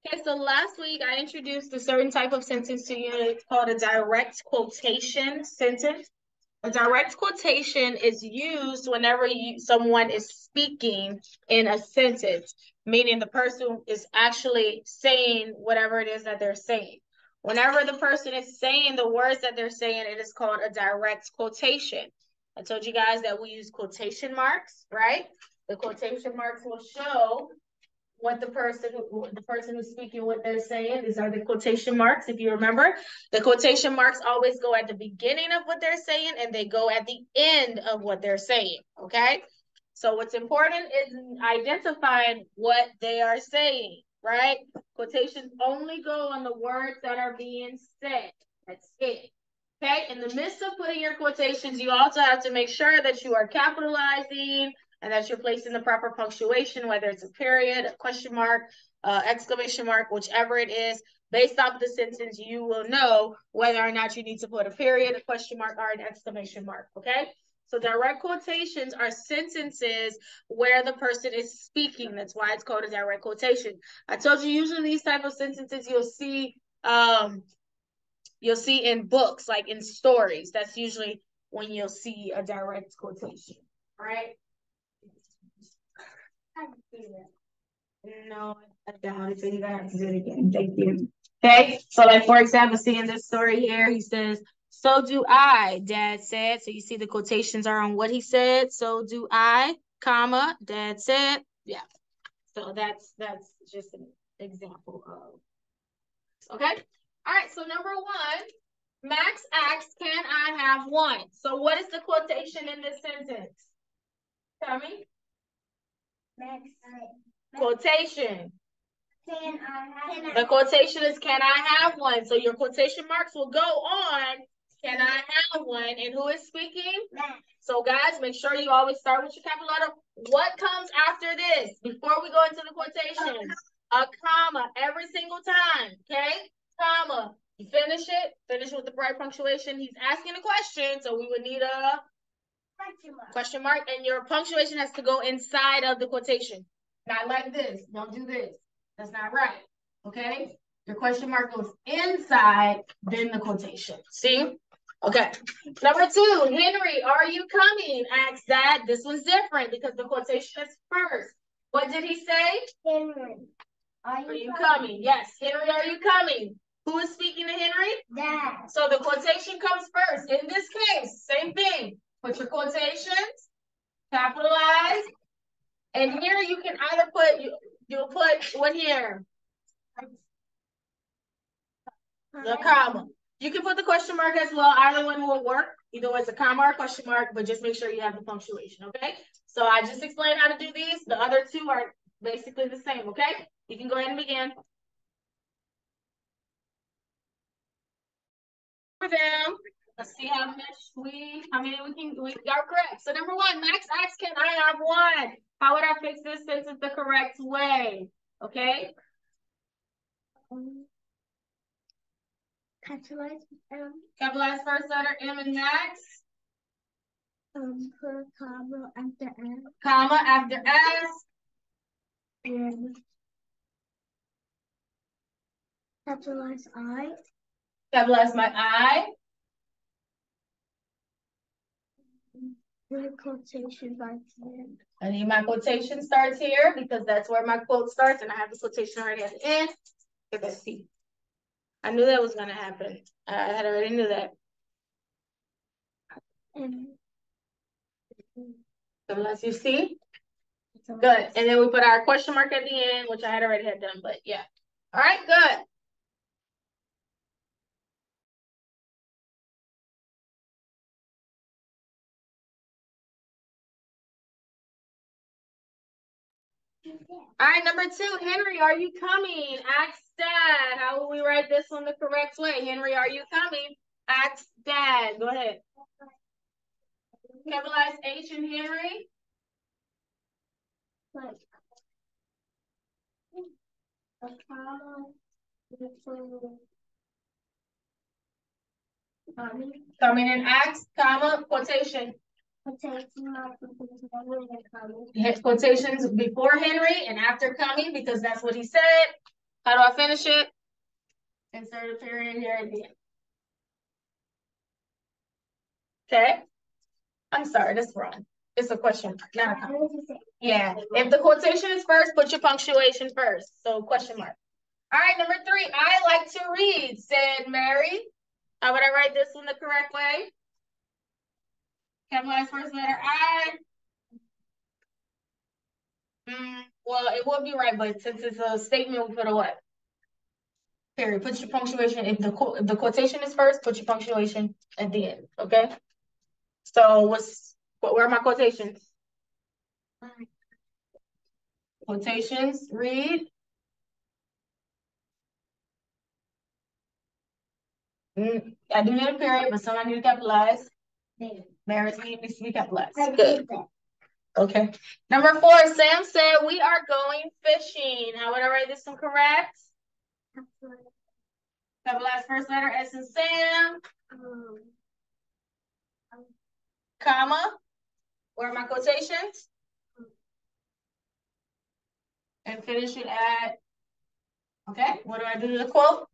Okay, so last week I introduced a certain type of sentence to you. It's called a direct quotation sentence. A direct quotation is used whenever someone is speaking in a sentence, meaning the person is actually saying whatever it is that they're saying. Whenever the person is saying the words that they're saying, it is called a direct quotation. I told you guys that we use quotation marks, right? The quotation marks will show what the person who's speaking what they're saying. These are the quotation marks. If you remember, the quotation marks always go at the beginning of what they're saying and they go at the end of what they're saying. Okay, so what's important is identifying what they are saying, right? Quotations only go on the words that are being said. That's it. Okay, in the midst of putting your quotations, you also have to make sure that you are capitalizing and that you're placing the proper punctuation, whether it's a period, a question mark, exclamation mark, whichever it is. Based off the sentence, you will know whether or not you need to put a period, a question mark, or an exclamation mark, okay? So direct quotations are sentences where the person is speaking. That's why it's called a direct quotation. I told you, usually these type of sentences you'll see in books, like in stories. That's usually when you'll see a direct quotation, right? No, I doubt it. So you gotta have to do it again. Thank you. Okay. So, like, for example, see in this story here, he says, "So do I," Dad said. So you see the quotations are on what he said. So do I, comma, Dad said. Yeah. So that's just an example of. Okay. All right. So number one, Max asks, "Can I have one?" So what is the quotation in this sentence? Tell me. Max. Quotation. The quotation is, "Can I have one?" So your quotation marks will go on, "Can I have one?" And who is speaking? Max. So guys, make sure you always start with your capital letter. What comes after this before we go into the quotation? A comma every single time, okay? Comma. You finish it with the right punctuation. He's asking a question, so we would need a question mark, and your punctuation has to go inside of the quotation. Not like this. Don't do this. That's not right. Okay? Your question mark goes inside, then the quotation. See? Okay. Number two, "Henry, are you coming?" Asks Dad. This one's different because the quotation is first. What did he say? Henry, are you coming? Yes. Henry, are you coming? Who is speaking to Henry? Dad. So the quotation comes first. In this case, same thing. Put your quotations, capitalize, and here you can either put, you'll put what here? The comma. You can put the question mark as well. Either one will work. Either way, it's a comma or a question mark, but just make sure you have the punctuation, okay? So I just explained how to do these. The other two are basically the same, okay? You can go ahead and begin. For them. Let's see how many we got correct. So number one, Max asks, "Can I have one?" How would I fix this sentence the correct way? Okay. Capitalize M. Capitalize first letter M and Max. Put comma after S. Comma after S. And capitalize I. Capitalize my I. The quotation starts here. I need my quotation starts here because that's where my quote starts, and I have the quotation already at the end. Okay, let's see. I knew that was going to happen. I had already knew that. Unless you see. Good. And then we put our question mark at the end, which I had already had done, but yeah. All right, good. All right, number two, "Henry, are you coming?" Ask Dad. How will we write this one the correct way? "Henry, are you coming?" Ask Dad. Go ahead. Capitalize H in Henry. Coming in ask, comma, quotation. Quotations before Henry and after coming because that's what he said. How do I finish it? Insert a period here at the end. Okay. I'm sorry, that's wrong. It's a question mark, not a comma. Yeah. If the quotation is first, put your punctuation first. So question mark. All right, number 3. I like to read, said Mary. How would I write this one the correct way? Capitalize first letter I. Well, it would be right, but since it's a statement, we put a what? Period. Put your punctuation. If the quotation is first, put your punctuation at the end. Okay. So where are my quotations? Quotations. Read. I do need a period, but some I need to capitalize. Marriage needs to be capitalized. Good. Okay. Number 4. Sam said we are going fishing. How would I write this one correct? Capitalize first letter S in Sam. Comma. Where are my quotations? And finish it at. Okay. What do I do to the quote?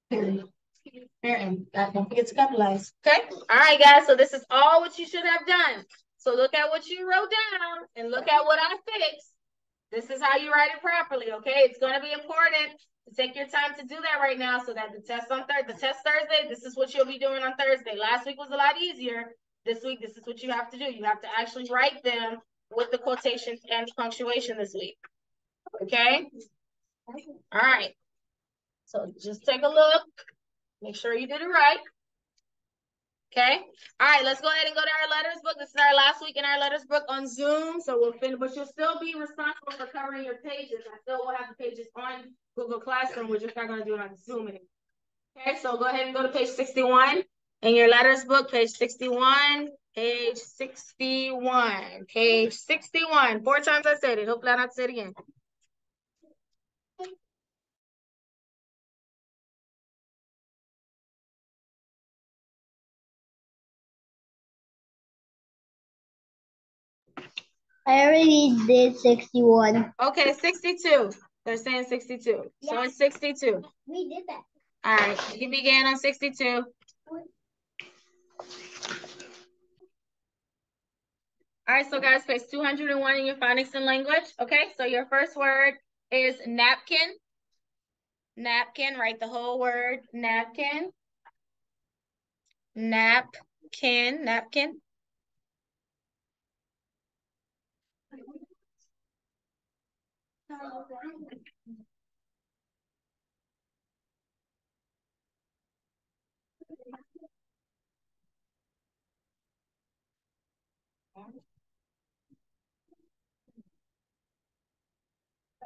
Period. Period. Don't forget to capitalize. Okay. All right, guys. So this is all what you should have done. So look at what you wrote down and look at what I fixed. This is how you write it properly. Okay. It's going to be important to take your time to do that right now so that the test Thursday, this is what you'll be doing on Thursday. Last week was a lot easier. This week, this is what you have to do. You have to actually write them with the quotations and punctuation this week. Okay. All right. So just take a look. Make sure you did it right. Okay. All right, let's go ahead and go to our letters book. This is our last week in our letters book on Zoom. So we'll finish, but you'll still be responsible for covering your pages. I still will have the pages on Google Classroom. We're just not going to do it on Zoom anymore. Okay, so go ahead and go to page 61 in your letters book, page 61, page 61, page 61. 4 times I said it. Hopefully I don't have to say it again. I already did 61. Okay, 62. They're saying 62. Yeah. So it's 62. We did that. All right, you begin on 62. All right, so guys, page 201 in your phonics and language. Okay, so your first word is napkin. Napkin, write the whole word, napkin. Napkin, napkin.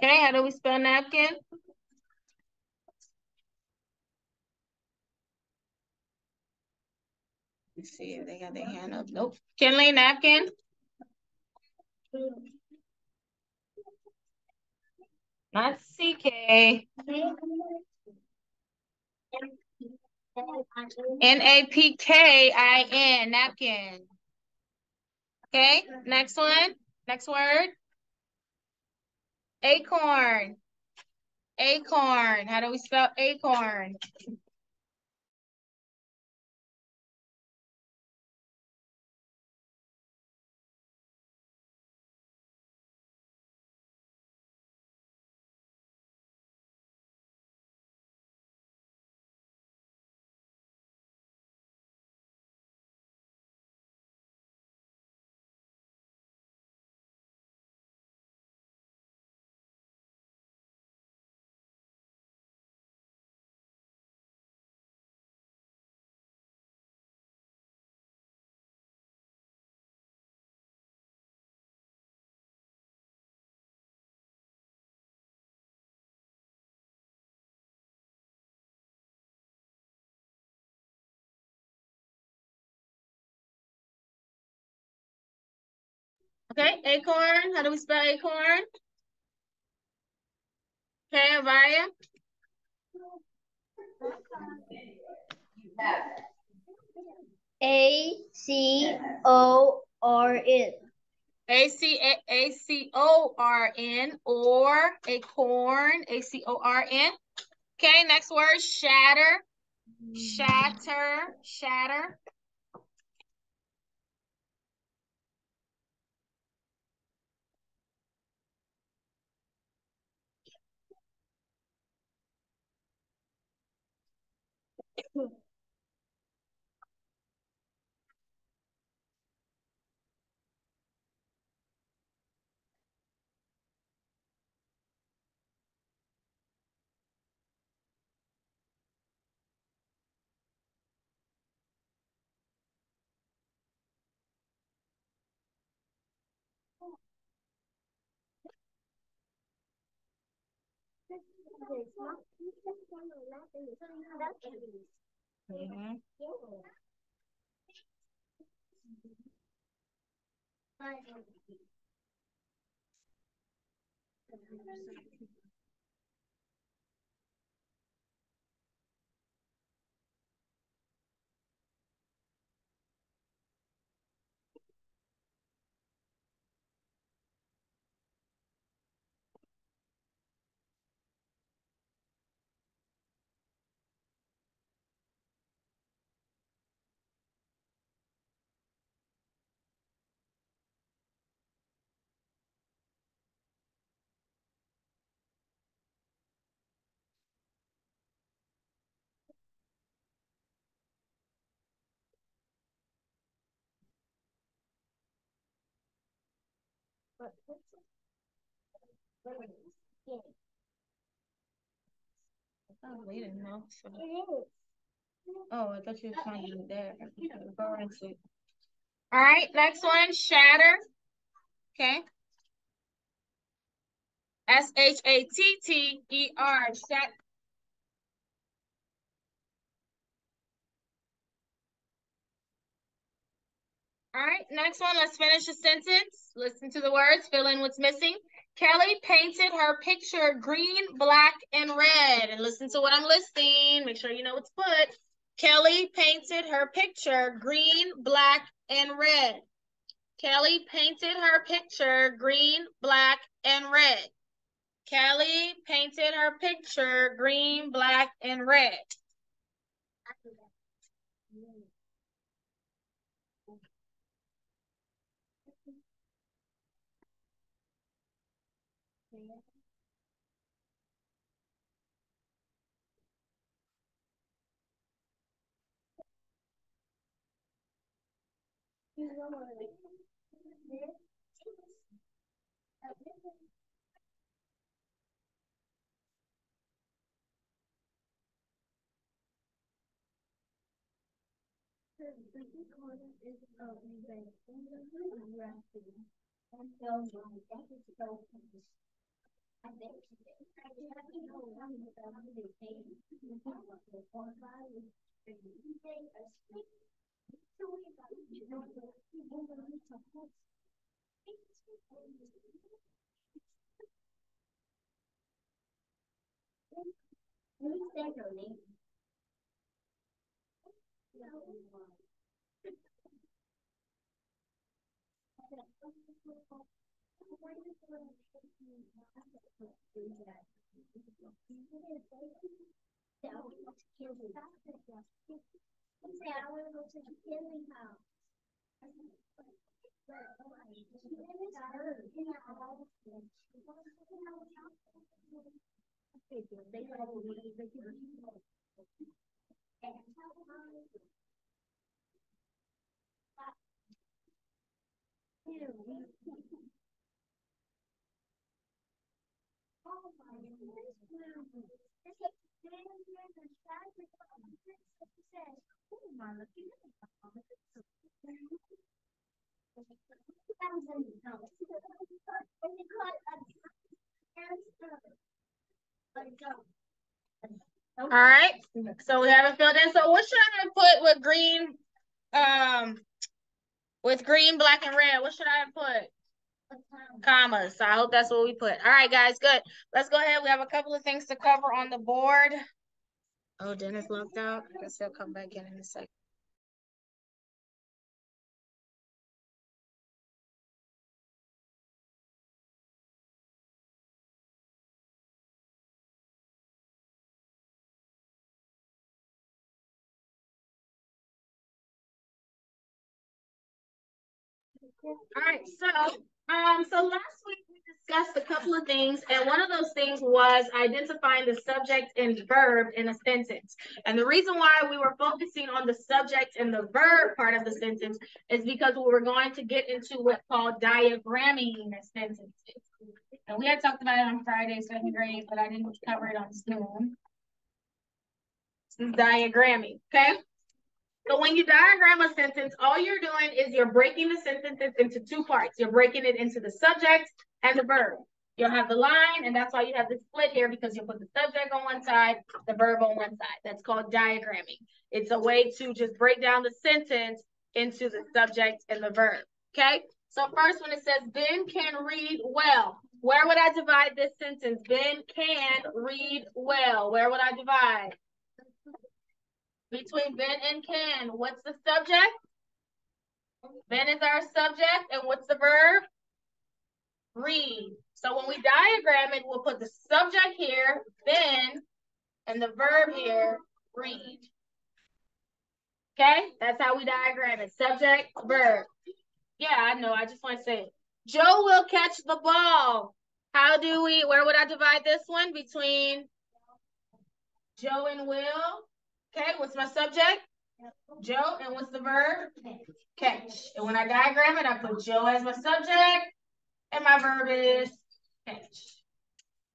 Okay, how do we spell napkin? Let's see if they got their hand up. Nope. Kinley, napkin. Not CK. NAPKIN, napkin. Okay, next one. Next word. Acorn. Acorn. How do we spell acorn? Okay, acorn. How do we spell acorn? Okay, Avaya. A-C-O-R-N. A-C-O-R-N, or acorn, A-C-O-R-N. Okay, next word, shatter. Shatter, shatter. Mhm. Oh, we didn't know. So. Oh, I thought you were trying to do there. Go into it. All right, next one, shatter. Okay. S-H-A-T-T-E-R. Shatter. All right, next one, let's finish the sentence. Listen to the words, fill in what's missing. Kelly painted her picture green, black, and red. And listen to what I'm listing. Make sure you know what to put. Kelly painted her picture green, black, and red. Kelly painted her picture green, black, and red. Kelly painted her picture green, black, and red. All right, so we haven't filled in. So what should I have put with green, black, and red? What should I have put? Commas. So I hope that's what we put. All right, guys, good. Let's go ahead. We have a couple of things to cover on the board. Oh, Dennis locked out. I guess he'll come back in a second. All right, so last week we discussed a couple of things, and one of those things was identifying the subject and verb in a sentence. And the reason why we were focusing on the subject and the verb part of the sentence is because we were going to get into what's called diagramming sentences. And we had talked about it on Friday, second grade, but I didn't cover it on Zoom. This is diagramming, okay? So when you diagram a sentence, all you're doing is you're breaking the sentences into two parts. You're breaking it into the subject and the verb. You'll have the line, and that's why you have the split here, because you'll put the subject on one side, the verb on one side. That's called diagramming. It's a way to just break down the sentence into the subject and the verb, okay? So first, when it says, Ben can read well, where would I divide this sentence? Ben can read well. Where would I divide? Between Ben and can. What's the subject? Ben is our subject. And what's the verb? Read. So when we diagram it, we'll put the subject here, Ben, and the verb here, read. Okay? That's how we diagram it. Subject, verb. Yeah, I know. I just want to say it. Joe will catch the ball. Where would I divide this one? Between Joe and Will. Okay, what's my subject? Joe, and what's the verb? Catch. And when I diagram it, I put Joe as my subject, and my verb is catch.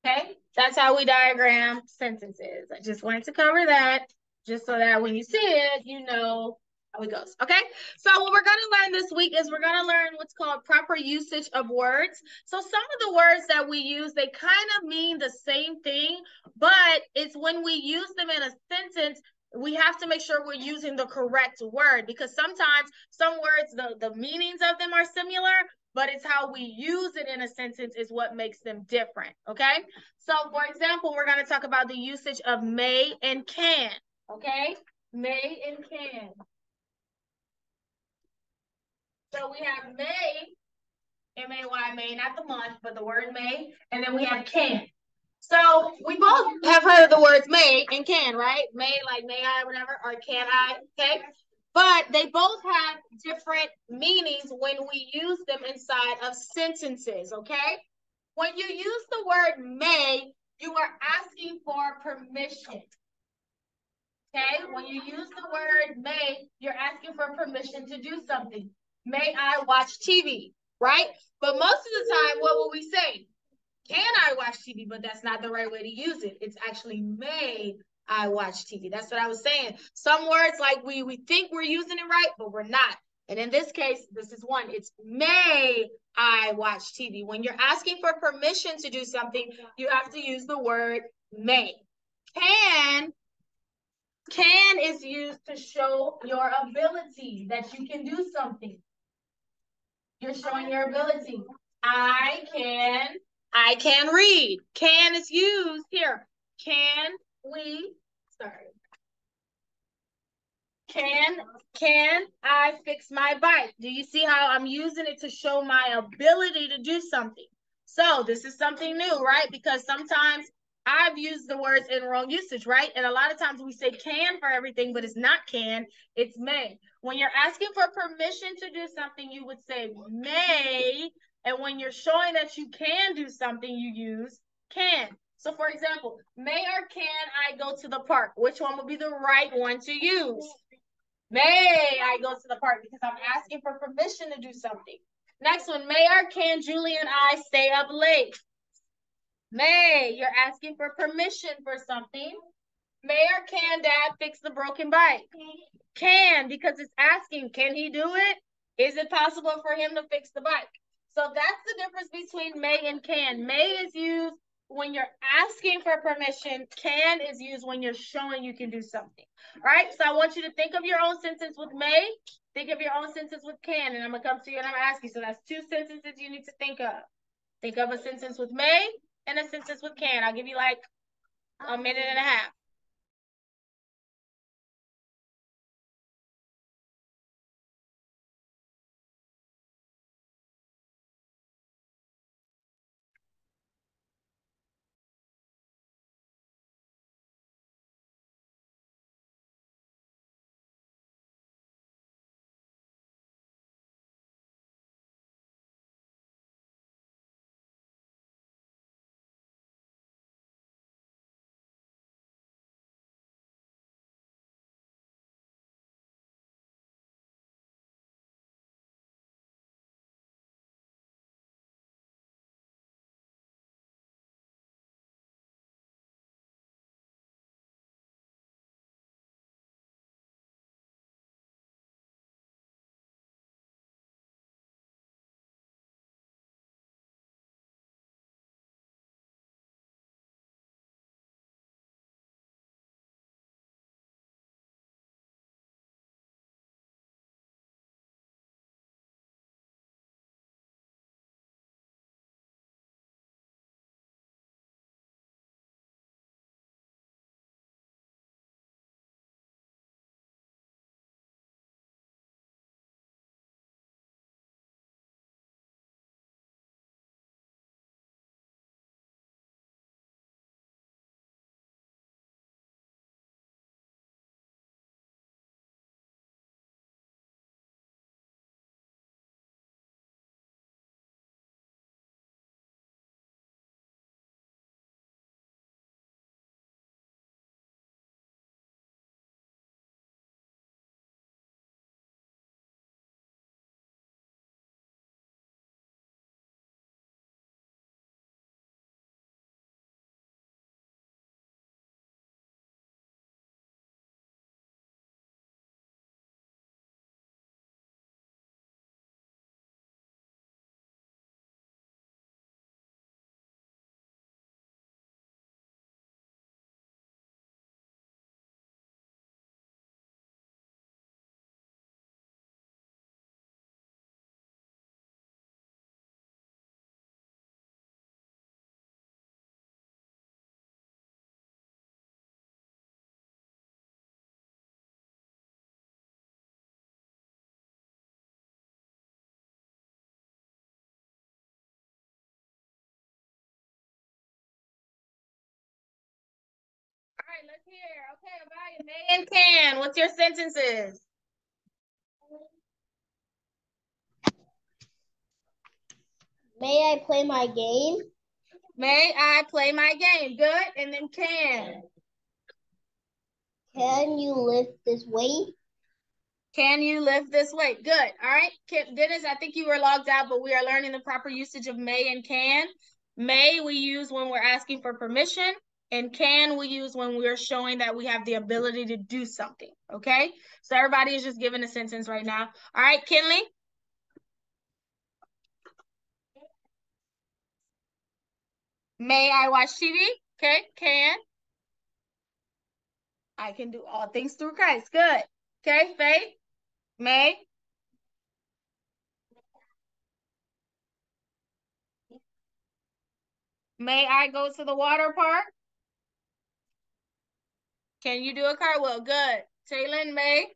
Okay, that's how we diagram sentences. I just wanted to cover that, just so that when you see it, you know how it goes. Okay, so what we're going to learn this week is we're going to learn what's called proper usage of words. So some of the words that we use, they kind of mean the same thing, but it's when we use them in a sentence, we have to make sure we're using the correct word, because sometimes some words, the meanings of them are similar, but it's how we use it in a sentence is what makes them different, okay? So, for example, we're going to talk about the usage of may and can, okay? May and can. So we have may, M-A-Y, may, not the month, but the word may, and then we have can. So we both have heard of the words may and can, right? May, like may I, whatever, or can I, okay? But they both have different meanings when we use them inside of sentences, okay? When you use the word may, you are asking for permission, okay? When you use the word may, you're asking for permission to do something. May I watch TV, right? But most of the time, what will we say? Can I watch TV? But that's not the right way to use it. It's actually may I watch TV. That's what I was saying. Some words like we think we're using it right, but we're not. And in this case, this is one. It's may I watch TV. When you're asking for permission to do something, you have to use the word may. Can is used to show your ability, that you can do something. You're showing your ability. I can read. Can is used here. Can I fix my bike? Do you see how I'm using it to show my ability to do something? So this is something new, right? Because sometimes I've used the words in wrong usage, right? And a lot of times we say can for everything, but it's not can, it's may. When you're asking for permission to do something, you would say may. And when you're showing that you can do something, you use can. So for example, may or can I go to the park? Which one would be the right one to use? May I go to the park, because I'm asking for permission to do something. Next one, may or can Julie and I stay up late? May, you're asking for permission for something. May or can Dad fix the broken bike? Can, because it's asking, can he do it? Is it possible for him to fix the bike? So that's the difference between may and can. May is used when you're asking for permission. Can is used when you're showing you can do something. All right, so I want you to think of your own sentence with may. Think of your own sentence with can, and I'm going to come to you and I'm going to ask you. So that's two sentences you need to think of. Think of a sentence with may and a sentence with can. I'll give you like a minute and a half. right, let's hear. Okay, Abaya, may and can. What's your sentences? May I play my game? May I play my game? Good. And then can. Can you lift this weight? Can you lift this weight? Good. All right. Dennis, I think you were logged out, but we are learning the proper usage of may and can. May we use when we're asking for permission, and can we use when we're showing that we have the ability to do something. Okay. So everybody is just giving a sentence right now. All right, Kinley. May I watch TV? Okay. Can. I can do all things through Christ. Good. Okay. Faith. May. May I go to the water park? Can you do a cartwheel? Good. Taylor, May.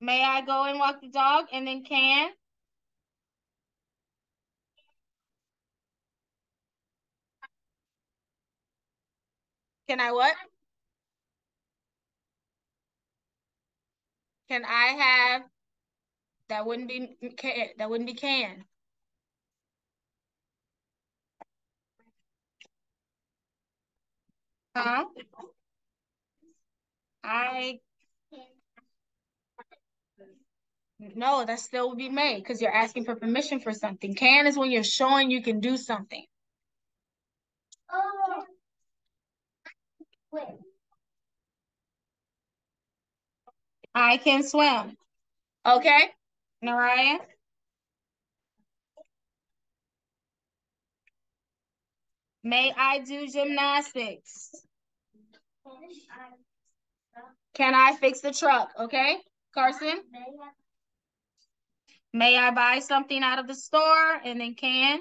May I go and walk the dog? And then can. Can I what? Can I have? That wouldn't be can. That wouldn't be can. Huh? I no, that still would be may because you're asking for permission for something. Can is when you're showing you can do something. Oh. I can swim. Okay, Naraya. May I do gymnastics? Can I fix the truck? Okay, Carson. May I buy something out of the store? And then can.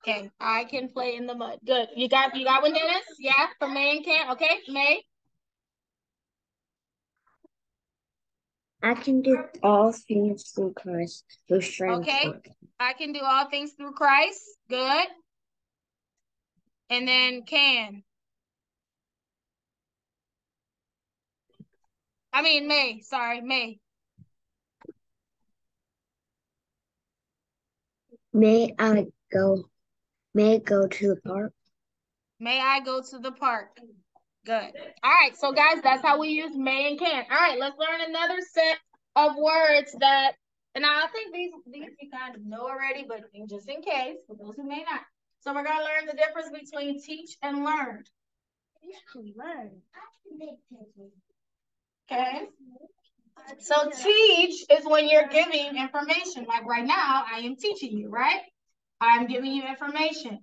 Okay, I can play in the mud. Good. You got one, Dennis? Yeah, for May and can. Okay, May. I can do all things through Christ who strengthens Okay, me. I can do all things through Christ. Good. And then can. I mean May. Sorry, May. May I go? May I go to the park? May I go to the park? Good. All right, so guys, that's how we use may and can. All right, let's learn another set of words that, and I think these you kind of know already, but just in case, for those who may not. So we're gonna learn the difference between teach and learn. Okay. So teach is when you're giving information. Like right now, I am teaching you, right? I'm giving you information.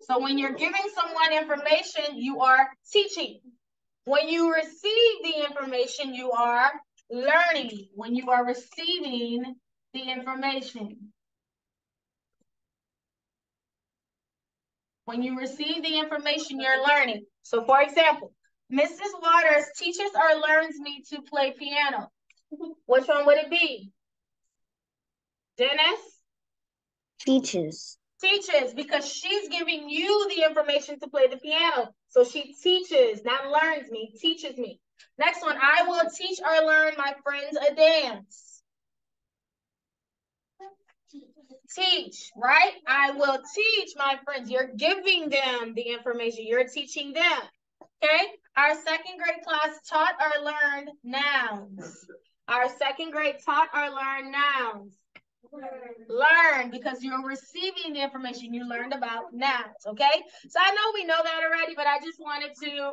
So when you're giving someone information, you are teaching. When you receive the information, you are learning. When you are receiving the information. When you receive the information, you're learning. So for example, Mrs. Waters teaches or learns me to play piano. Which one would it be? Dennis? Teaches. Teaches, because she's giving you the information to play the piano. So she teaches, not learns me, teaches me. Next one, I will teach or learn my friends a dance. Teach, right? I will teach my friends. You're giving them the information. You're teaching them. Okay? Our second grade class taught or learned nouns. Our second grade taught or learned nouns. Learn, because you're receiving the information you learned about nouns, okay? So I know we know that already, but I just wanted to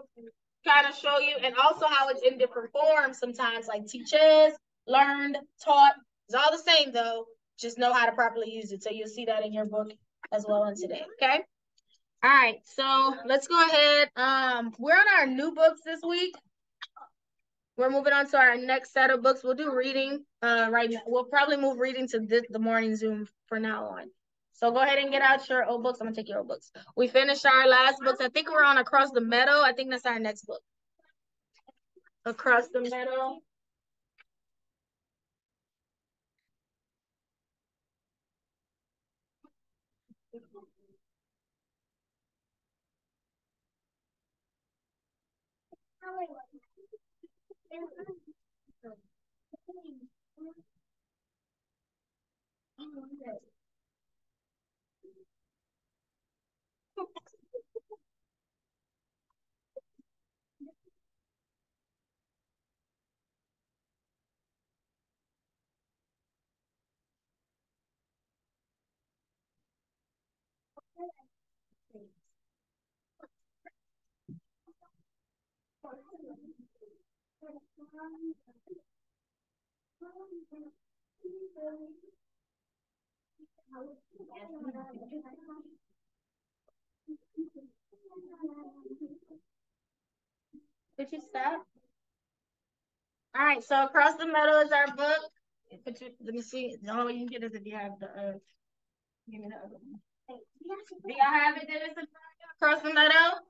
kind of show you, and also how it's in different forms sometimes, like teaches, learned, taught. It's all the same though. Just know how to properly use it. So you'll see that in your book as well in today, okay? All right, so let's go ahead. We're on our new books this week. We're moving on to our next set of books. We'll do reading right now. We'll probably move reading to the morning Zoom for now on. So go ahead and get out your old books. I'm gonna take your old books. We finished our last books. I think we're on Across the Meadow. I think that's our next book. Across the Meadow. Did you stop? All right, so Across the Meadow is our book. Let me see. The only way you can get is if you have the give me the other one. Do y'all have it, Dennis? Across the Meadow?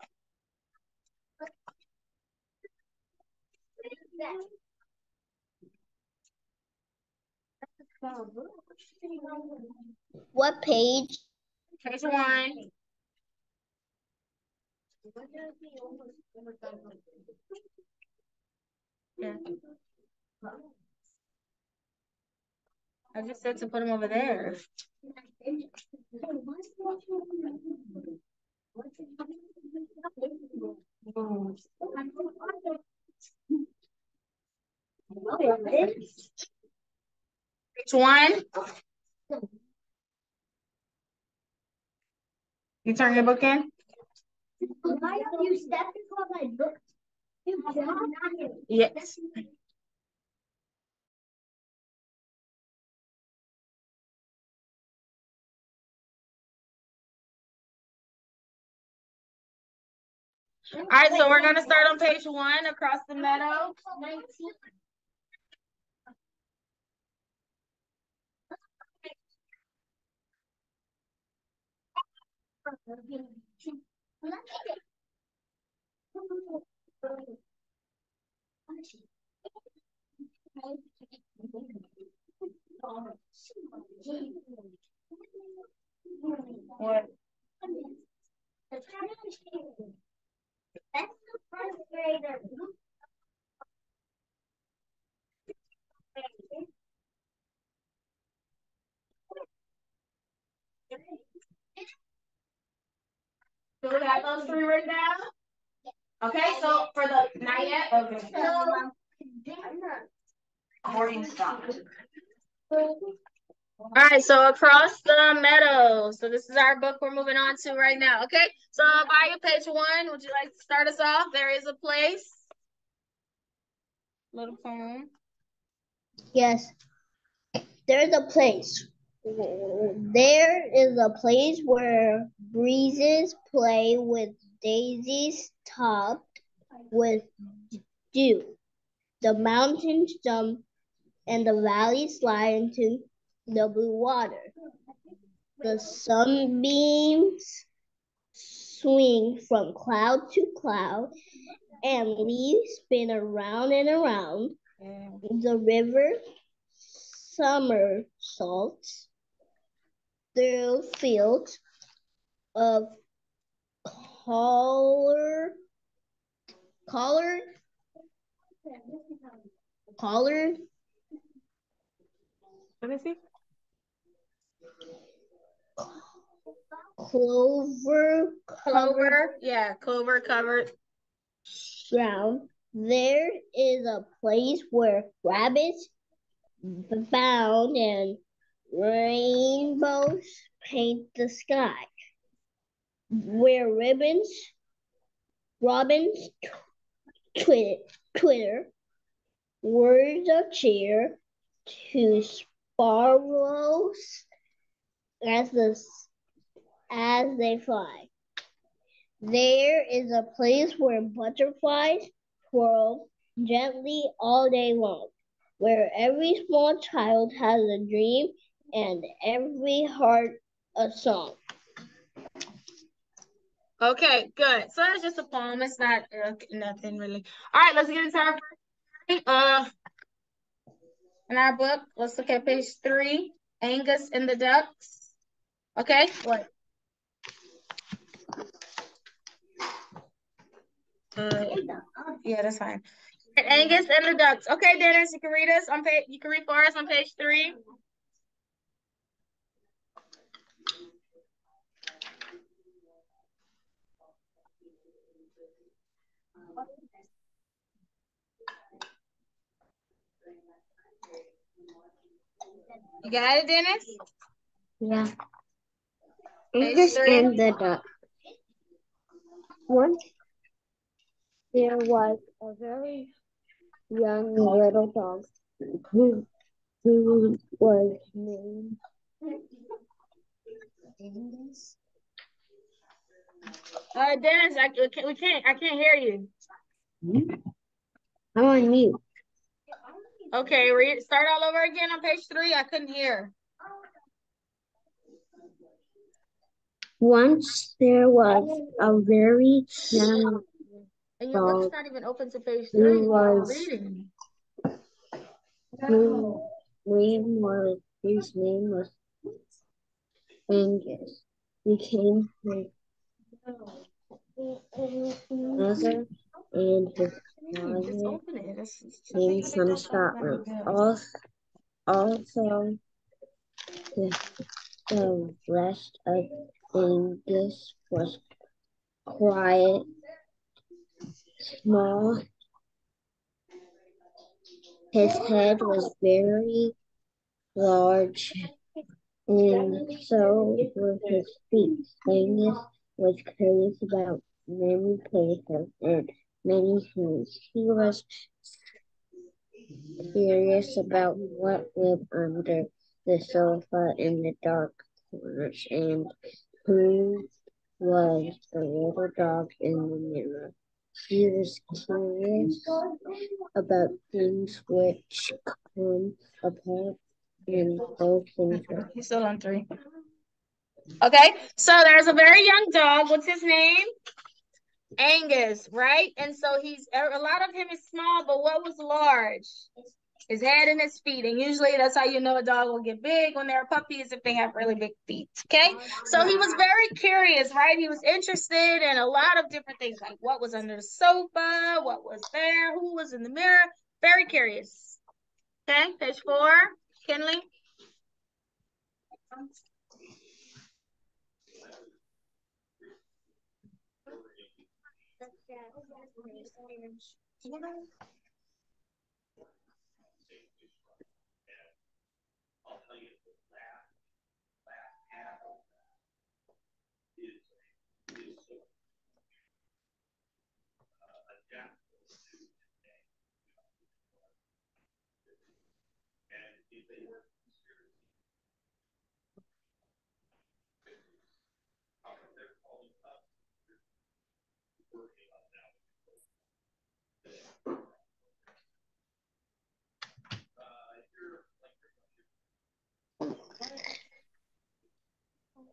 What page? Page 1. Yeah. I just said to put them over there. Page 1. You turn your book in? Why are you stepping on my book? Yes. All right, so we're going to start on page 1, Across the Meadow. What? That's the first grader. Do we have those 3 written down? Okay, so for the, not yet? Okay. Morning stop. All right, so Across the Meadow. So this is our book we're moving on to right now. Okay, so by your page 1, would you like to start us off? There is a place. Little poem. Yes. There's a place. There is a place where breezes play with daisies topped with dew. The mountains jump and the valleys slide into the blue water. The sunbeams swing from cloud to cloud and leaves spin around and around. The river somersaults through fields of collared Let me see. Clover covered ground. There is a place where rabbits bound and rainbows paint the sky, where robins twitter words of cheer to sparrows as they fly. There is a place where butterflies twirl gently all day long, where every small child has a dream and every heart a song. Okay, good. So that's just a poem. It's not nothing really. All right, let's get into our first in our book. Let's look at page 3, Angus and the Ducks. Okay, what? Yeah, that's fine. And Angus and the ducks. Okay, Dennis, you can read us on page. You can read for us on page 3. You got it, Dennis? Yeah. Page Angus 3. and the duck. Once there was a very young little dog who was named Angus. Dennis, I can't hear you. I'm on mute. Okay, start all over again on page 3. I couldn't hear. Once there was a very young And your book's not even open to page 3. who was reading. His name was Angus. He came from mother and his father came from Scotland. Also, the rest of Angus was quiet, small. His head was very large, and so were his feet. Angus was curious about many places and many things. He was curious about what lived under the sofa in the dark corners and who was the little dog in the mirror. He was curious about things which come apart and whole things. He's still on 3. Okay, so there's a very young dog. What's his name? Angus, right? And so a lot of him is small, but what was large? His head and his feet. And usually that's how you know a dog will get big when they're puppies, if they have really big feet. Okay, so he was very curious, right? He was interested in a lot of different things, like what was under the sofa, what was there, who was in the mirror. Very curious. Okay, page 4. Kinley.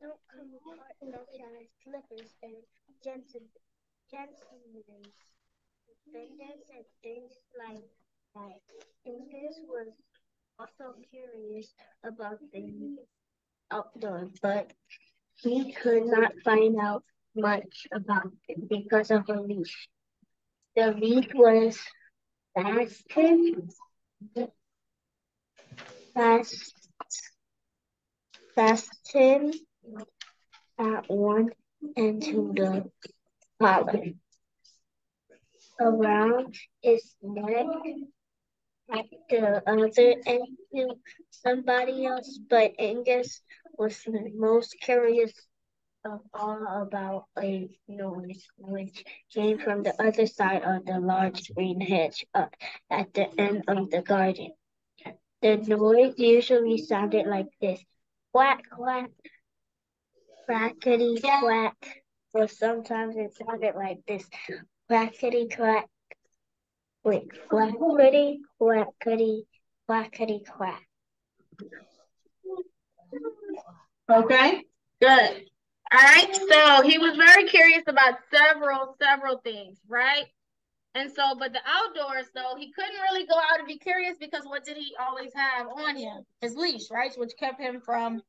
Don't come apart, no shine slippers and gentlemen's fingers and things like that. Angus was also curious about the outdoors, but he could not find out much about it because of a leash. The leash was fastened, fast, fastened at one end to the collar. Around his neck, at the other end to somebody else, but Angus was the most curious of all about a noise which came from the other side of the large green hedge up at the end of the garden. The noise usually sounded like this: quack, quack, crackety, quack. Or sometimes it sounded like this: quackety, quack. Wait, quackity, quackity, quackity, quack. Okay, good. All right, so he was very curious about several things, right? And so, but the outdoors, though, he couldn't really go out and be curious because what did he always have on him? His leash, right? Which kept him from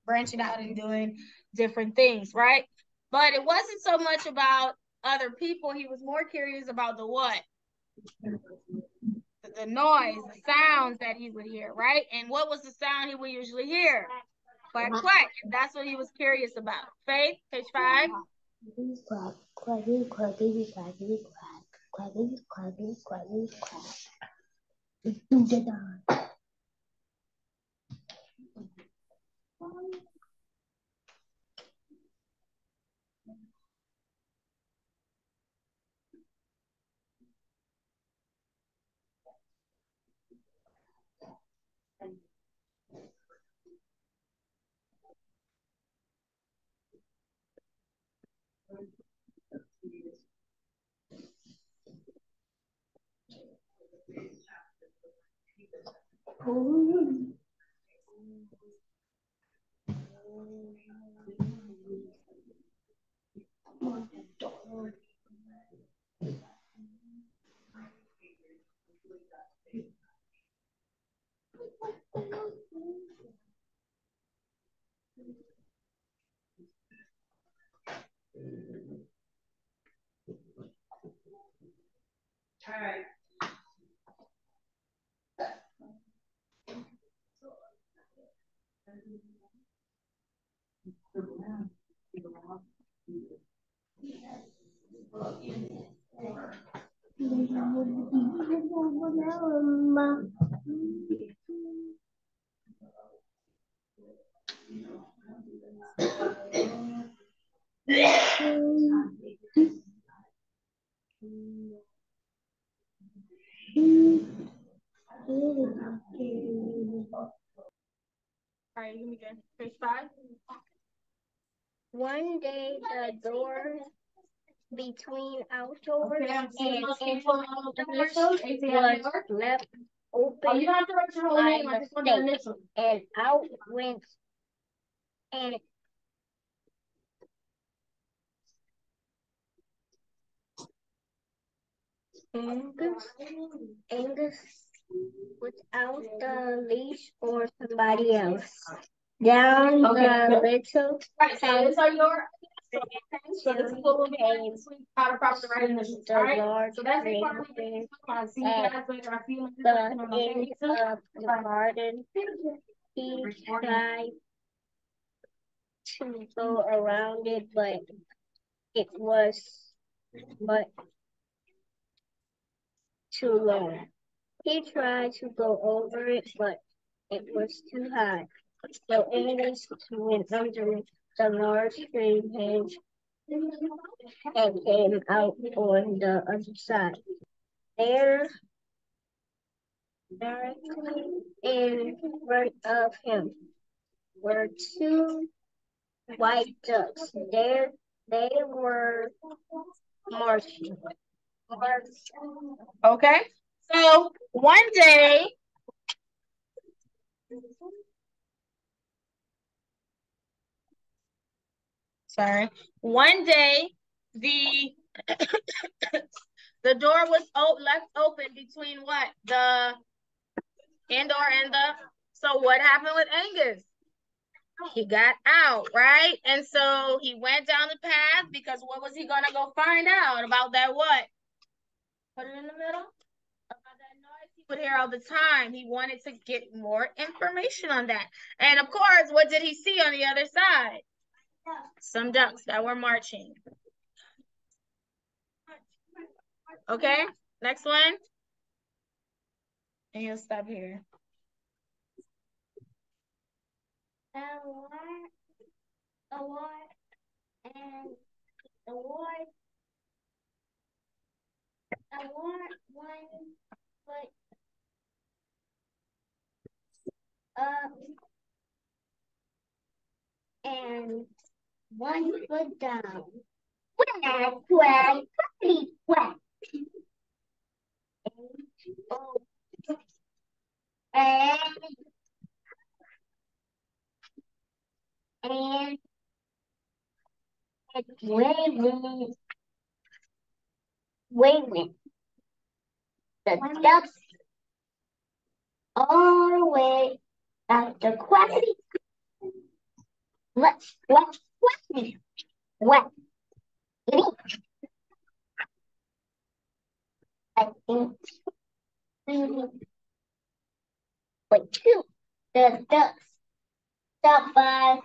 branching out and doing different things, right? But it wasn't so much about other people. He was more curious about the what? The noise, the sounds that he would hear, right? And what was the sound he would usually hear? Quack, quack. That's what he was curious about. Faith, page 5. Quack, quackity, quackity, quackity, quack. Quackity, quackity, quackity, quack. Do the dance. All right. All right, here we go. Page 5. One day the door between outdoors Okay, and indoors was left open Oh, you don't have to write your whole name. I just want the initials. and out went and Angus without the leash or somebody else. Down the little Right, so these are your so this is what we'll be came how to properly write initials. All right. large So that's the green part we fish see you guys later. I see you the later. end of the garden. He tried to go around it, but it was but too long. He tried to go over it, but it was too high. So Angus went under the large tree hedge and came out on the other side. There, directly in front of him were two white ducks. There they were marching. Okay. So one day, one day the the door was left open between what? The indoor and the. So what happened with Angus? He got out, right? And so he went down the path because what was he gonna go find out about that what? Put it in the middle. About that noise he would hear all the time. He wanted to get more information on that. And of course, what did he see on the other side? Some ducks that were marching. Okay, next one. And you'll stop here. A war, and the war one foot up and 1 foot down. Quack, quack, quack, quack. And it's waving. The ducks all the way at the quackity. Let's quack, quack, quack. I think 2. The ducks stopped by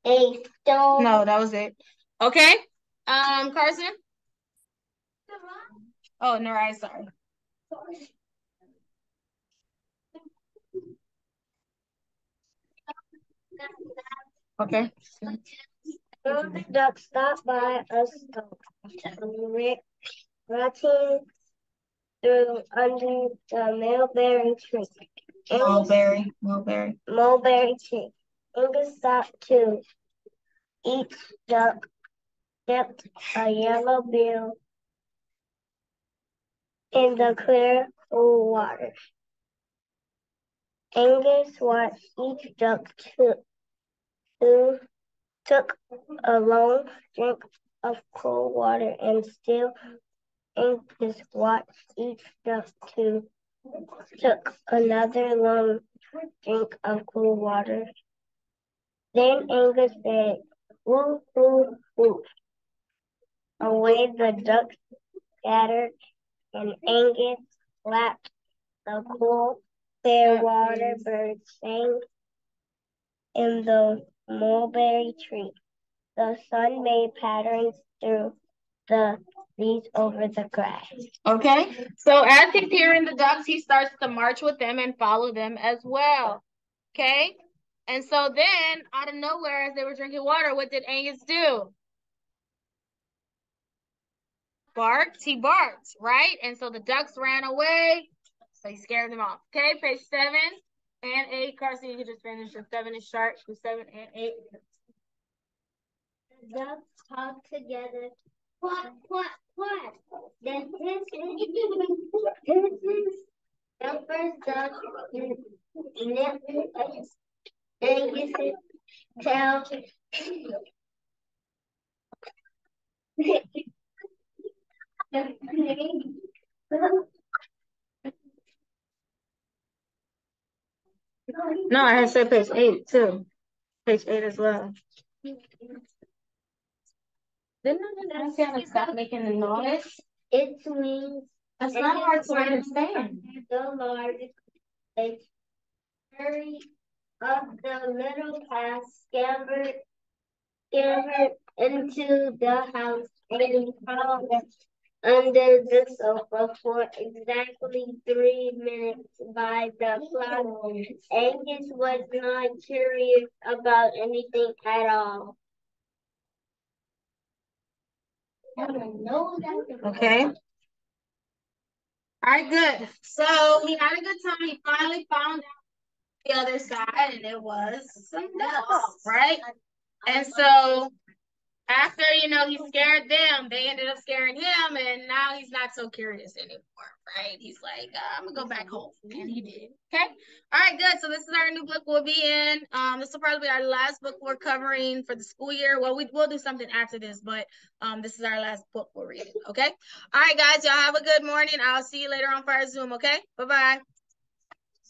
a stone. No, that was it. Okay. Carson? Oh, no, right, sorry. Okay. The ducks stopped by a stone, rotting through under the mulberry tree. Mulberry tree. Angus stopped too. Each duck dipped a yellow bill in the clear, cool water. Angus watched each duck took a long drink of cold water, and still Angus watched each duck took another long drink of cool water. Then Angus said, "Woo, woo, woo." Away the ducks scattered, and Angus lapped the cool, clear water. Birds sang in the mulberry tree. The sun made patterns through the leaves over the grass. Okay, so as he's hearing the ducks, he starts to march with them and follow them as well. Okay, and so then out of nowhere, as they were drinking water, what did Angus do? Barked. He barked, right? And so the ducks ran away. So he scared them off. Okay, page 7 and 8. Carson, you can just finish the 7 is sharp. The 7 and 8. The ducks talked together. What? This is the first duck Angus's tail. No, I had said page 8 too. Page 8 as well. Didn't I say to stop making the noise? Its wings. That's not hard to understand. The large legs hurried up the little path, scampered into the house, and crawled under the sofa for exactly 3 minutes by the clock. Angus was not curious about anything at all. Okay. All right, good. So he had a good time. He finally found out the other side, and it was some ducks, right? And so after, he scared them, they ended up scaring him, and now he's not so curious anymore, right? He's like, I'm gonna go back home, and he did. Okay. All right, good. So this is our new book we'll be in. This will probably be our last book we're covering for the school year. Well, we'll do something after this, but this is our last book we're reading. Okay. All right, guys, y'all have a good morning. I'll see you later on for our Zoom. Okay. Bye-bye.